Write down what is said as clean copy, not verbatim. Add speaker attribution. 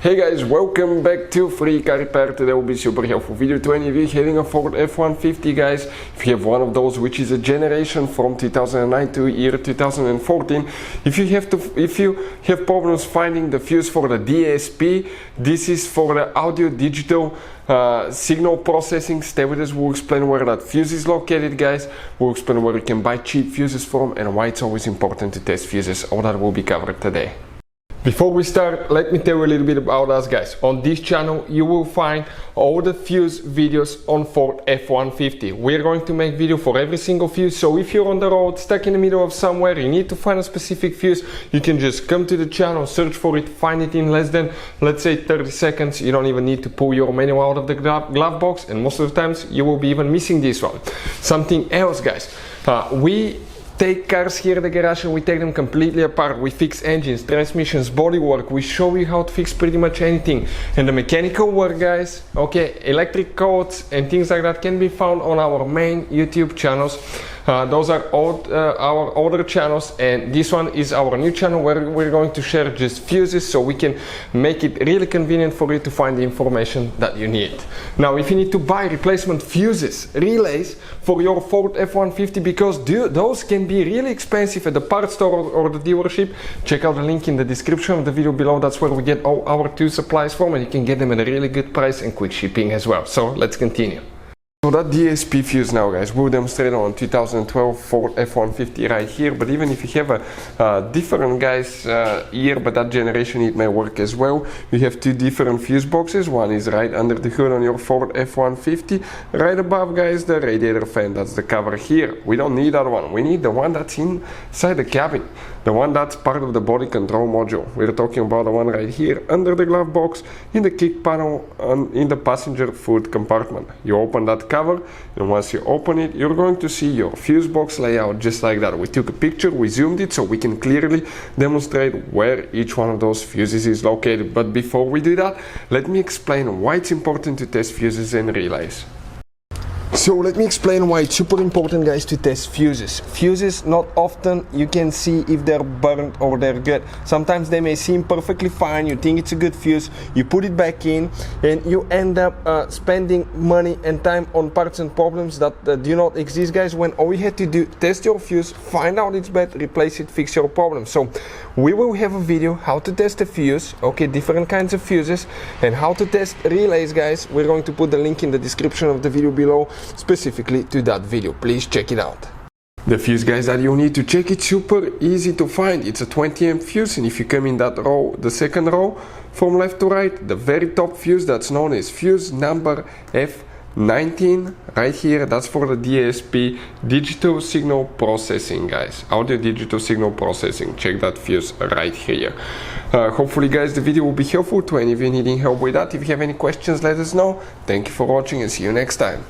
Speaker 1: Hey guys, welcome back to Free Car Repair. Today will be super helpful video to any of you having a Ford F-150, guys. If you have one of those, which is a generation from 2009 to year 2014, if you have problems finding the fuse for the DSP, this is for the audio digital signal processing. Stay with us, we'll explain where that fuse is located, guys. We'll explain where you can buy cheap fuses from and why it's always important to test fuses. All that will be covered today. Before we start, let me tell you a little bit about us, guys. On this channel you will find all the fuse videos on Ford F-150. We're going to make video for every single fuse, so if you're on the road, stuck in the middle of somewhere, you need to find a specific fuse, you can just come to the channel, search for it, find it in less than, let's say, 30 seconds. You don't even need to pull your manual out of the glove box, and most of the times you will be even missing this one. Something else, guys, we take cars here at the garage and we take them completely apart. We fix engines, transmissions, bodywork. We show you how to fix pretty much anything. And the mechanical work, guys, okay, electric codes and things like that can be found on our main YouTube channels. Those are our older channels, and this one is our new channel where we're going to share just fuses, so we can make it really convenient for you to find the information that you need. Now, if you need to buy replacement fuses, relays for your Ford F-150, because those can be really expensive at the parts store or the dealership, check out the link in the description of the video below. That's where we get all our tool supplies from, and you can get them at a really good price and quick shipping as well. So let's continue. So that DSP fuse now, guys, we'll demonstrate on 2012 Ford F-150 right here, but even if you have a different, guys, year, but that generation, it may work as well. You have two different fuse boxes. One is right under the hood on your Ford F-150. Right above, guys, the radiator fan, that's the cover here. We don't need that one. We need the one that's inside the cabin, the one that's part of the body control module. We're talking about the one right here under the glove box, in the kick panel, in the passenger foot compartment. You open that cover, and once you open it, you're going to see your fuse box layout just like that. We took a picture, we zoomed it so we can clearly demonstrate where each one of those fuses is located. But before we do that, let me explain why it's important to test fuses and relays. So let me explain why it's super important, guys, to test fuses. Fuses, not often you can see if they're burnt or they're good. Sometimes they may seem perfectly fine, you think it's a good fuse, you put it back in, and you end up spending money and time on parts and problems that do not exist, guys, when all you had to do, test your fuse, find out it's bad, replace it, fix your problem. So we will have a video how to test a fuse, okay, different kinds of fuses, and how to test relays, guys. We're going to put the link in the description of the video below, specifically to that video. Please check it out. The fuse, guys, that you need to check, it's super easy to find. It's a 20 amp fuse, and if you come in that row, the second row from left to right, the very top fuse, that's known as fuse number F19 right here, that's for the DSP, digital signal processing, guys, audio digital signal processing. Check that fuse right here. Hopefully, guys, the video will be helpful to any of you needing help with that. If you have any questions, let us know. Thank you for watching and see you next time.